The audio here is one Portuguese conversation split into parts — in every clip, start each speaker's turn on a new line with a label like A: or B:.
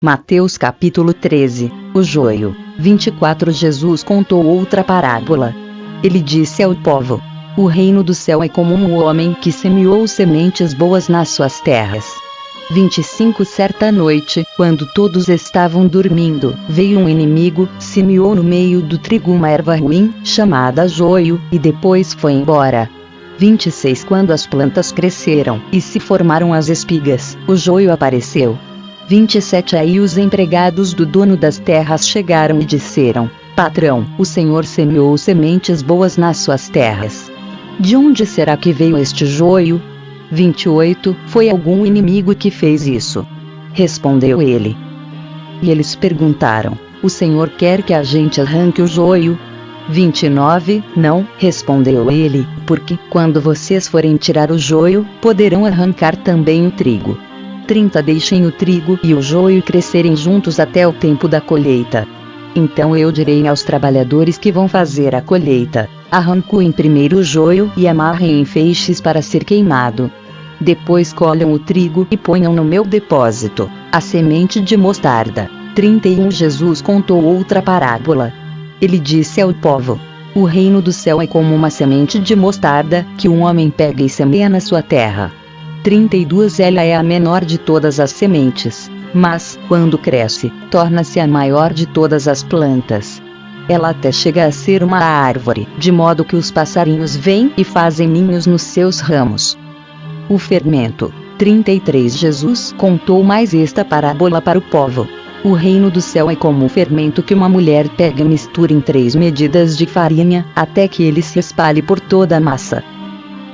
A: Mateus capítulo 13, o joio. 24 Jesus contou outra parábola. Ele disse ao povo: o reino do céu é como um homem que semeou sementes boas nas suas terras. 25 Certa noite, quando todos estavam dormindo, veio um inimigo, semeou no meio do trigo uma erva ruim, chamada joio, e depois foi embora. 26 Quando as plantas cresceram, e se formaram as espigas, o joio apareceu. 27 Aí os empregados do dono das terras chegaram e disseram: Patrão, o Senhor semeou sementes boas nas suas terras. De onde será que veio este joio? 28 Foi algum inimigo que fez isso. Respondeu ele. E eles perguntaram: o Senhor quer que a gente arranque o joio? 29 Não, respondeu ele, porque, quando vocês forem tirar o joio, poderão arrancar também o trigo. 30 Deixem o trigo e o joio crescerem juntos até o tempo da colheita. Então eu direi aos trabalhadores que vão fazer a colheita: arranquem primeiro o joio e amarrem em feixes para ser queimado. Depois colham o trigo e ponham no meu depósito a semente de mostarda. 31 Jesus contou outra parábola. Ele disse ao povo: o reino do céu é como uma semente de mostarda, que um homem pega e semeia na sua terra. 32 Ela é a menor de todas as sementes, mas, quando cresce, torna-se a maior de todas as plantas. Ela até chega a ser uma árvore, de modo que os passarinhos vêm e fazem ninhos nos seus ramos. O fermento. 33 Jesus contou mais esta parábola para o povo. O reino do céu é como o fermento que uma mulher pega e mistura em 3 medidas de farinha, até que ele se espalhe por toda a massa.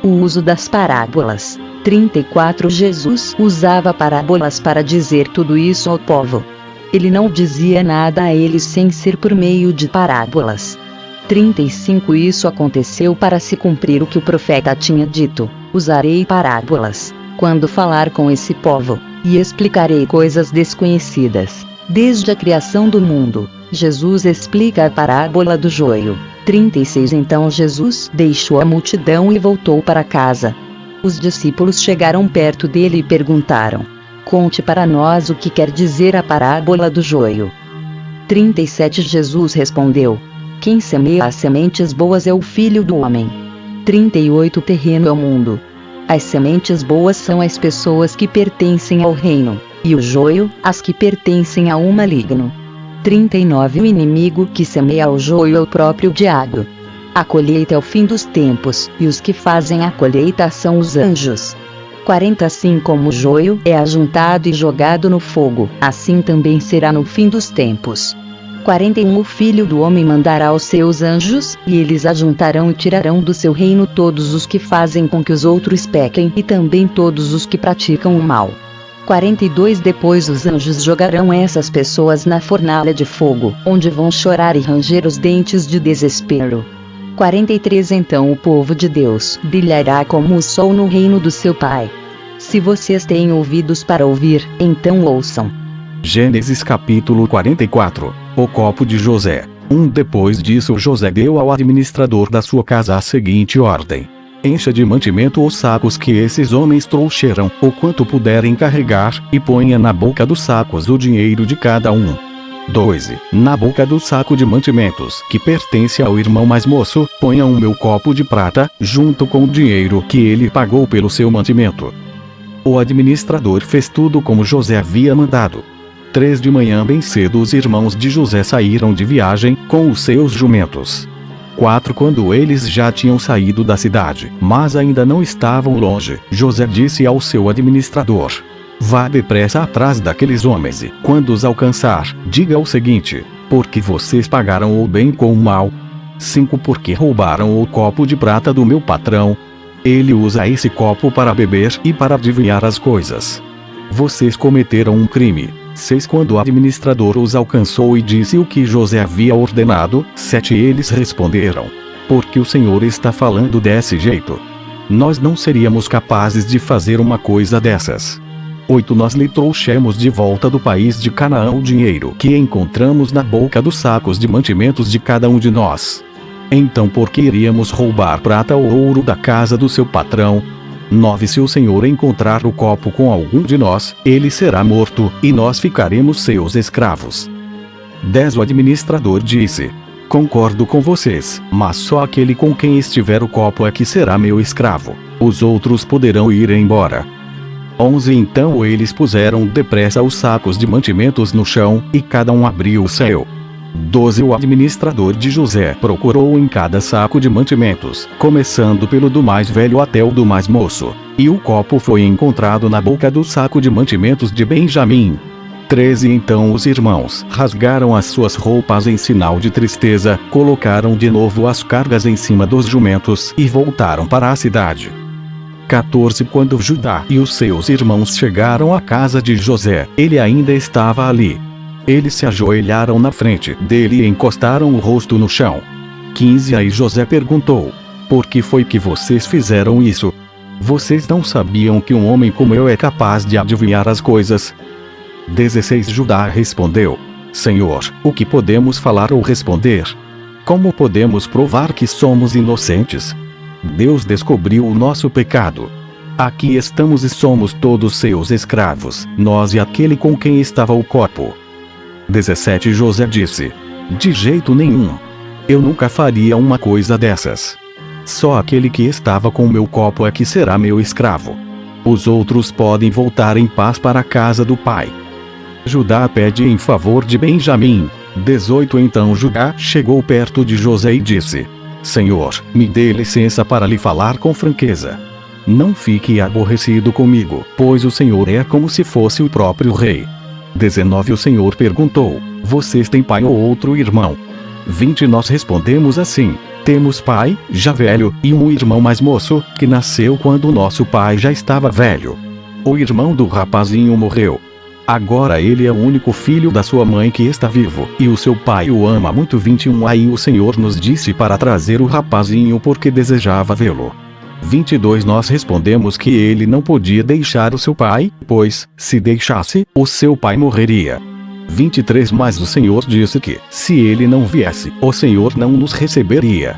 A: O uso das parábolas. 34 Jesus usava parábolas para dizer tudo isso ao povo. Ele não dizia nada a eles sem ser por meio de parábolas. 35 Isso aconteceu para se cumprir o que o profeta tinha dito: usarei parábolas, quando falar com esse povo, e explicarei coisas desconhecidas, desde a criação do mundo. Jesus explica a parábola do joio. 36 Então Jesus deixou a multidão e voltou para casa. Os discípulos chegaram perto dele e perguntaram: conte para nós o que quer dizer a parábola do joio. 37 Jesus respondeu: quem semeia as sementes boas é o Filho do Homem. 38 O terreno é o mundo. As sementes boas são as pessoas que pertencem ao reino, e o joio, as que pertencem ao maligno. 39 O inimigo que semeia o joio é o próprio diabo. A colheita é o fim dos tempos, e os que fazem a colheita são os anjos. 40 Assim como o joio é ajuntado e jogado no fogo, assim também será no fim dos tempos. 41 O Filho do Homem mandará os seus anjos, e eles ajuntarão e tirarão do seu reino todos os que fazem com que os outros pequem e também todos os que praticam o mal. 42 Depois os anjos jogarão essas pessoas na fornalha de fogo, onde vão chorar e ranger os dentes de desespero. 43 Então o povo de Deus brilhará como o sol no reino do seu Pai. Se vocês têm ouvidos para ouvir, então ouçam.
B: Gênesis capítulo 44. O copo de José. Depois disso José deu ao administrador da sua casa a seguinte ordem: encha de mantimento os sacos que esses homens trouxeram, o quanto puderem carregar, e ponha na boca dos sacos o dinheiro de cada um. 2. Na boca do saco de mantimentos, que pertence ao irmão mais moço, ponha o meu copo de prata, junto com o dinheiro que ele pagou pelo seu mantimento. O administrador fez tudo como José havia mandado. 3 De manhã bem cedo os irmãos de José saíram de viagem, com os seus jumentos. 4 Quando eles já tinham saído da cidade, mas ainda não estavam longe, José disse ao seu administrador: vá depressa atrás daqueles homens e, quando os alcançar, diga o seguinte: porque vocês pagaram o bem com o mal. 5 Porque roubaram o copo de prata do meu patrão. Ele usa esse copo para beber e para adivinhar as coisas. Vocês cometeram um crime. 6 Quando o administrador os alcançou e disse o que José havia ordenado, 7 Eles responderam: porque o Senhor está falando desse jeito. Nós não seríamos capazes de fazer uma coisa dessas. 8 Nós lhe trouxemos de volta do país de Canaã o dinheiro que encontramos na boca dos sacos de mantimentos de cada um de nós. Então por que iríamos roubar prata ou ouro da casa do seu patrão? 9 Se o Senhor encontrar o copo com algum de nós, ele será morto, e nós ficaremos seus escravos. 10 O administrador disse: concordo com vocês, mas só aquele com quem estiver o copo é que será meu escravo. Os outros poderão ir embora. 11 Então eles puseram depressa os sacos de mantimentos no chão, e cada um abriu o seu. 12 O administrador de José procurou em cada saco de mantimentos, começando pelo do mais velho até o do mais moço, e o copo foi encontrado na boca do saco de mantimentos de Benjamim. 13 Então os irmãos rasgaram as suas roupas em sinal de tristeza, colocaram de novo as cargas em cima dos jumentos e voltaram para a cidade. 14 Quando Judá e os seus irmãos chegaram à casa de José, ele ainda estava ali. Eles se ajoelharam na frente dele e encostaram o rosto no chão. 15 Aí José perguntou: por que foi que vocês fizeram isso? Vocês não sabiam que um homem como eu é capaz de adivinhar as coisas? 16 Judá respondeu: Senhor, o que podemos falar ou responder? Como podemos provar que somos inocentes? Deus descobriu o nosso pecado. Aqui estamos e somos todos seus escravos, nós e aquele com quem estava o corpo. 17 José disse: de jeito nenhum. Eu nunca faria uma coisa dessas. Só aquele que estava com o meu copo é que será meu escravo. Os outros podem voltar em paz para a casa do pai. Judá pede em favor de Benjamim. 18 Então Judá chegou perto de José e disse: Senhor, me dê licença para lhe falar com franqueza. Não fique aborrecido comigo, pois o Senhor é como se fosse o próprio rei. 19 O Senhor perguntou: vocês têm pai ou outro irmão? 20 Nós respondemos assim: temos pai, já velho, e um irmão mais moço, que nasceu quando o nosso pai já estava velho. O irmão do rapazinho morreu. Agora ele é o único filho da sua mãe que está vivo, e o seu pai o ama muito. 21 Aí o Senhor nos disse para trazer o rapazinho porque desejava vê-lo. 22 Nós respondemos que ele não podia deixar o seu pai, pois, se deixasse, o seu pai morreria. 23 Mas o Senhor disse que, se ele não viesse, o Senhor não nos receberia.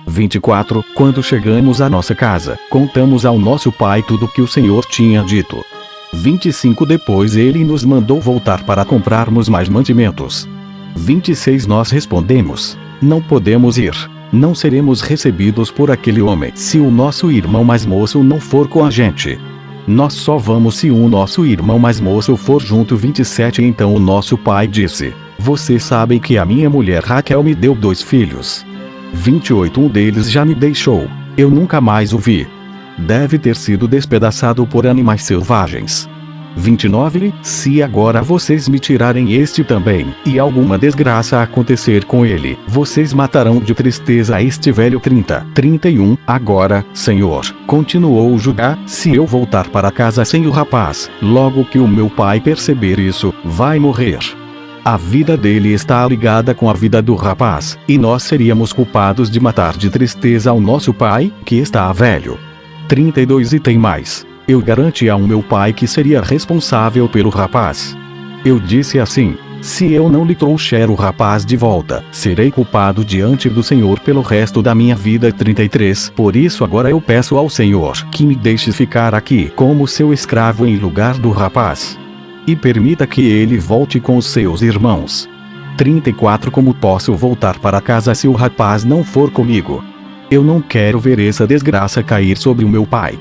B: 24 Quando chegamos à nossa casa, contamos ao nosso pai tudo o que o Senhor tinha dito. 25 Depois ele nos mandou voltar para comprarmos mais mantimentos. 26 Nós respondemos: não podemos ir. Não seremos recebidos por aquele homem se o nosso irmão mais moço não for com a gente. Nós só vamos se o nosso irmão mais moço for junto. 27 Então o nosso pai disse: vocês sabem que a minha mulher Raquel me deu 2 filhos. 28 Um deles já me deixou. Eu nunca mais o vi. Deve ter sido despedaçado por animais selvagens. 29 Se agora vocês me tirarem este também, e alguma desgraça acontecer com ele, vocês matarão de tristeza este velho. 31 Agora, Senhor, continuou Judá, se eu voltar para casa sem o rapaz, logo que o meu pai perceber isso, vai morrer. A vida dele está ligada com a vida do rapaz, e nós seríamos culpados de matar de tristeza ao nosso pai, que está velho. 32 E tem mais. Eu garanti ao meu pai que seria responsável pelo rapaz. Eu disse assim: se eu não lhe trouxer o rapaz de volta, serei culpado diante do Senhor pelo resto da minha vida. 33 Por isso agora eu peço ao Senhor que me deixe ficar aqui como seu escravo em lugar do rapaz. E permita que ele volte com os seus irmãos. 34 Como posso voltar para casa se o rapaz não for comigo? Eu não quero ver essa desgraça cair sobre o meu pai.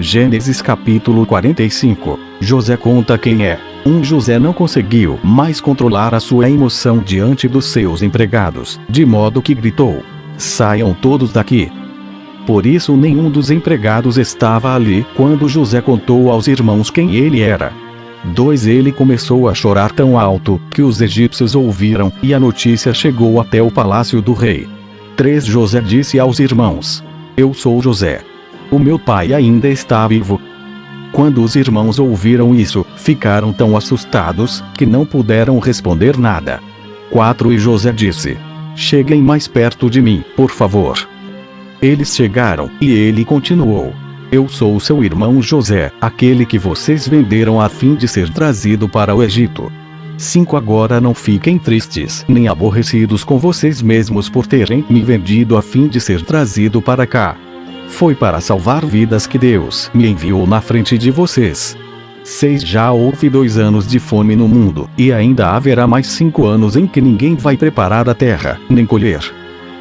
B: Gênesis capítulo 45 José conta quem é. José não conseguiu mais controlar a sua emoção diante dos seus empregados, de modo que gritou: saiam todos daqui. Por isso nenhum dos empregados estava ali quando José contou aos irmãos quem ele era. 2 Ele começou a chorar tão alto que os egípcios ouviram, e a notícia chegou até o palácio do rei. 3 José disse aos irmãos: eu sou José. O meu pai ainda está vivo. Quando os irmãos ouviram isso, ficaram tão assustados, que não puderam responder nada. 4 E José disse: cheguem mais perto de mim, por favor. Eles chegaram, e ele continuou: eu sou seu irmão José, aquele que vocês venderam a fim de ser trazido para o Egito. 5 Agora não fiquem tristes, nem aborrecidos com vocês mesmos por terem me vendido a fim de ser trazido para cá. Foi para salvar vidas que Deus me enviou na frente de vocês. 6 Já houve 2 anos de fome no mundo, e ainda haverá mais 5 anos em que ninguém vai preparar a terra, nem colher.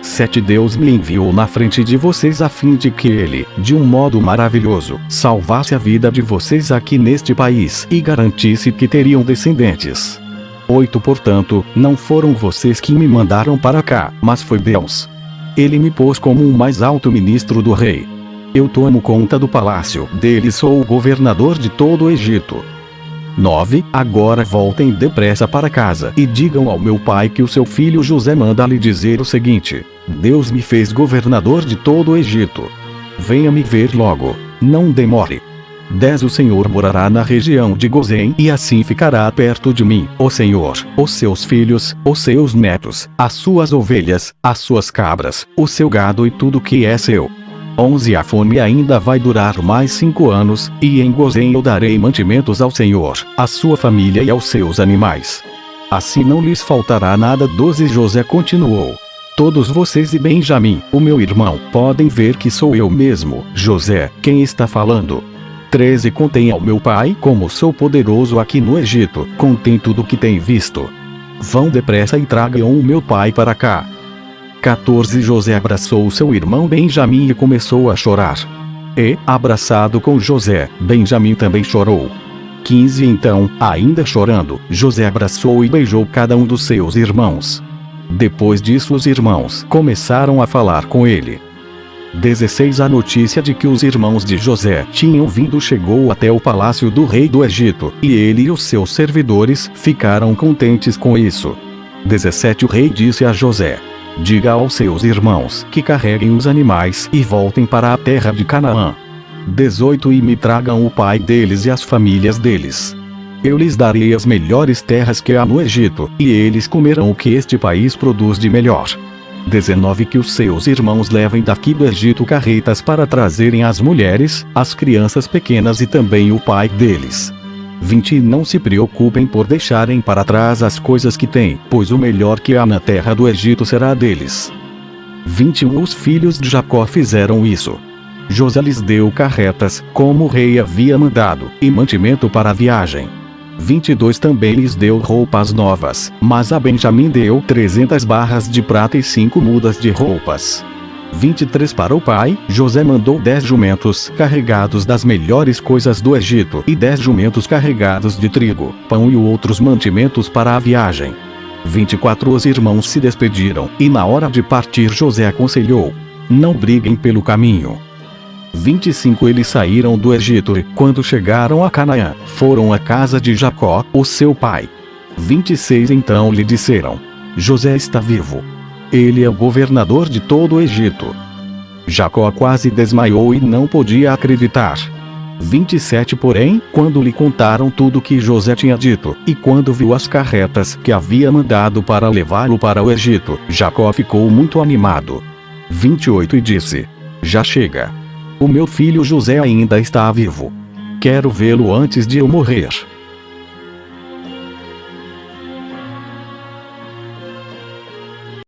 B: 7 Deus me enviou na frente de vocês a fim de que Ele, de um modo maravilhoso, salvasse a vida de vocês aqui neste país e garantisse que teriam descendentes. 8 Portanto, não foram vocês que me mandaram para cá, mas foi Deus. Ele me pôs como o mais alto ministro do rei. Eu tomo conta do palácio dele e sou o governador de todo o Egito. 9 Agora voltem depressa para casa e digam ao meu pai que o seu filho José manda lhe dizer o seguinte: Deus me fez governador de todo o Egito. Venha me ver logo, não demore. 10 O Senhor morará na região de Gozém e assim ficará perto de mim, o Senhor, os seus filhos, os seus netos, as suas ovelhas, as suas cabras, o seu gado e tudo que é seu. 11 A fome ainda vai durar mais 5 anos, e em Gozém eu darei mantimentos ao Senhor, à sua família e aos seus animais. Assim não lhes faltará nada. 12 José continuou: Todos vocês e Benjamim, o meu irmão, podem ver que sou eu mesmo, José, quem está falando. 13 Contem ao meu pai como sou poderoso aqui no Egito, contem tudo o que tem visto. Vão depressa e tragam o meu pai para cá. 14 José abraçou seu irmão Benjamim e começou a chorar. E, abraçado com José, Benjamim também chorou. 15 Então, ainda chorando, José abraçou e beijou cada um dos seus irmãos. Depois disso os irmãos começaram a falar com ele. 16 A notícia de que os irmãos de José tinham vindo chegou até o palácio do rei do Egito, e ele e os seus servidores ficaram contentes com isso. 17 O rei disse a José: Diga aos seus irmãos que carreguem os animais e voltem para a terra de Canaã. 18 E me tragam o pai deles e as famílias deles. Eu lhes darei as melhores terras que há no Egito, e eles comerão o que este país produz de melhor. 19 Que os seus irmãos levem daqui do Egito carretas para trazerem as mulheres, as crianças pequenas e também o pai deles. 20 Não se preocupem por deixarem para trás as coisas que têm, pois o melhor que há na terra do Egito será deles. 21 Os filhos de Jacó fizeram isso. José lhes deu carretas, como o rei havia mandado, e mantimento para a viagem. 22 Também lhes deu roupas novas, mas a Benjamim deu 300 barras de prata e 5 mudas de roupas. 23 Para o pai, José mandou 10 jumentos carregados das melhores coisas do Egito e 10 jumentos carregados de trigo, pão e outros mantimentos para a viagem. 24 Os irmãos se despediram, e na hora de partir José aconselhou: Não briguem pelo caminho. 25 Eles saíram do Egito e, quando chegaram a Canaã, foram à casa de Jacó, o seu pai. 26 Então lhe disseram: José está vivo. Ele é o governador de todo o Egito. Jacó quase desmaiou e não podia acreditar. 27 Porém, quando lhe contaram tudo o que José tinha dito, e quando viu as carretas que havia mandado para levá-lo para o Egito, Jacó ficou muito animado. 28 E disse: Já chega. O meu filho José ainda está vivo. Quero vê-lo antes de eu morrer.